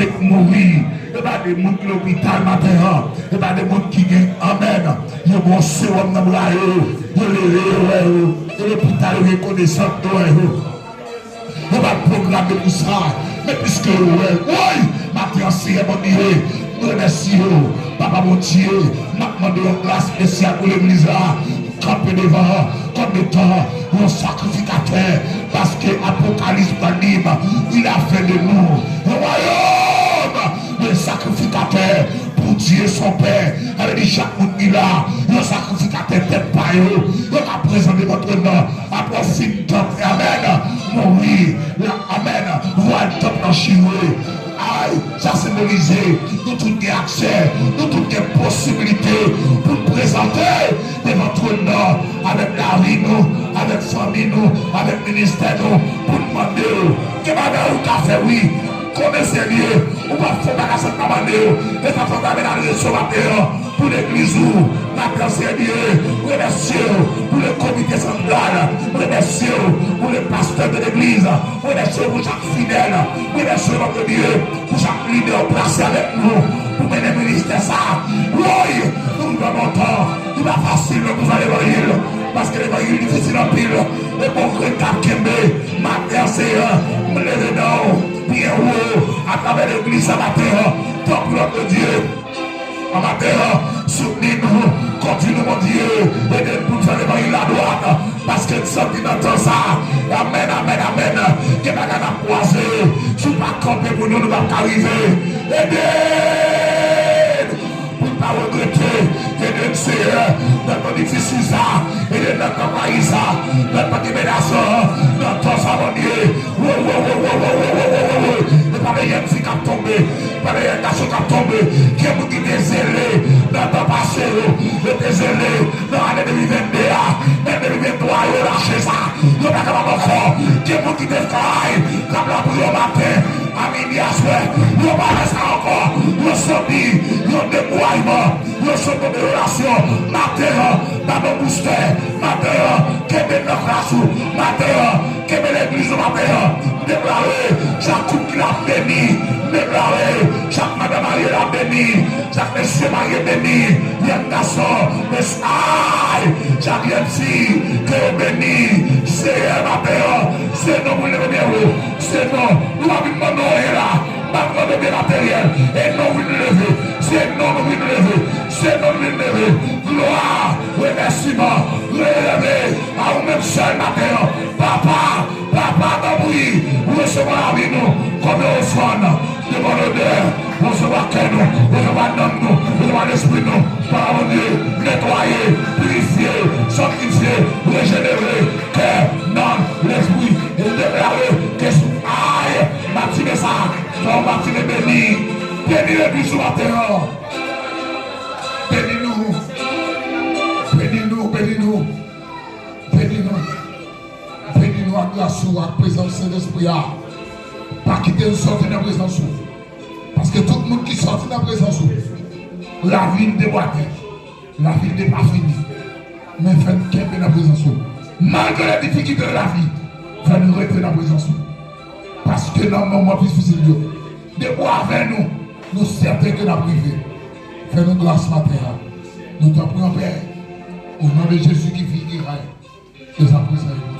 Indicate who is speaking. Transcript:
Speaker 1: avec mourir. Et pas des gens qui l'hôpital matin. Et pas des gens qui gagnent. Amen. Ils vont se rendre dans le bras. Et l'hôpital reconnaissant de vous. On va programmer pour ça. Mais puisque, oui, matin, cérémonie, nous remercions, Papa mon Dieu, nous demandons une place spéciale pour l'église là, camper devant, comme étant un sacrificateur, parce que l'Apocalypse anime, il a fait de nous un royaume de sacrificateurs pour Dieu son Père. Elle dit chaque monde qui là, un sacrificateur tête pas eux, il a présenté votre nom, à profit de temple, amen, mourir, amen, voir le temple en Chine. Aïe, ça symbolisé, nous tous des accès, nous toutes des possibilités pour nous présenter devant notre nom, avec la vie, nous, avec la famille, nous, avec le ministère, nous, pour nous demander, que madame ou café, oui, comment c'est lié, on va faire la cassette à demander, et ça va faire la réseau pour l'église, la c'est lié, remercier pour le comité central, remercier pour les pasteurs de l'église, remercier pour chaque fidèle, remercier notre Dieu, pour chaque leader placé avec nous, pour mener le ministère ça. Oui, nous avons temps, il va facile pour faire l'évangile, parce que l'évangile est difficile en pile, et pour que Kakembe, matin c'est un, me lever dans, bien haut, à travers l'église à matin, tant pour notre Dieu. En matin, soutenez-nous, continuez mon Dieu, et de nous faire l'évangile à droite, parce que nous sommes dans ça. Amen, amen, amen. Que nous avons croisé, si nous ne pas camper pour nous, nous ne pouvons pas arriver. Aidez-nous, pour ne pas regretter, aidez-nous, Seigneur, notre difficile ça, aidez-nous notre pays ça, notre libération, notre sang, mon Dieu. Pas de rien qui a tombé, pas de rien qui a tombé, qui est qui désolé dans ton passé, désolé dans l'année 2022, l'année 2023, il a lâché ça, il n'a pas capable encore, qui est qui défaille, comme la prière matin, à midi à soir, il n'a pas ça encore, il sommet, il a déploiement, il sommet de relation, matin, dans nos boosters, matin, qui est notre race, matin, qui est l'église, matin, déclarer, chaque couple qui l'a béni, déclarer, chaque madame mariée l'a béni, chaque monsieur marié béni, il y a un garçon, chaque jeune fille qui est béni, c'est ma père, c'est non, vous le mettez, c'est non, nous avons demandé là, pas de bien matériel, et non, vous le levez, c'est non, vous le levez, c'est non, vous le levez, gloire, remerciement, relevé, à vous-même seul matin, papa, oui, vous recevez la vie nous, comme offrande, devant l'odeur, vous recevez cœur nous, vous recevez l'homme nous, vous recevez l'esprit nous, par Dieu, nettoyer, purifier, sanctifier, régénérer, cœur, non, l'esprit, et déclarer que aïe, matinée ça, ton matinée béni, béni l'église sur la terre, bénis-nous, bénis-nous, bénis-nous, bénis-nous. Bénis-nous à grâce ou à présence de l'Esprit. Pas quitter nous sortir de la présence. Parce que tout le monde qui sort de la présence, la vie n'est pas la vie n'est pas finie. Mais faites qu'elle est dans la présence. Malgré les difficultés de la vie, faites nous rester dans la présence. Parce que dans le moment plus difficile, de boire avec nous, nous certains que nous avons privé. Faites-nous grâce matin. Nous t'en prions, Père, au nom de Jésus qui vit Israël. Que ça présente.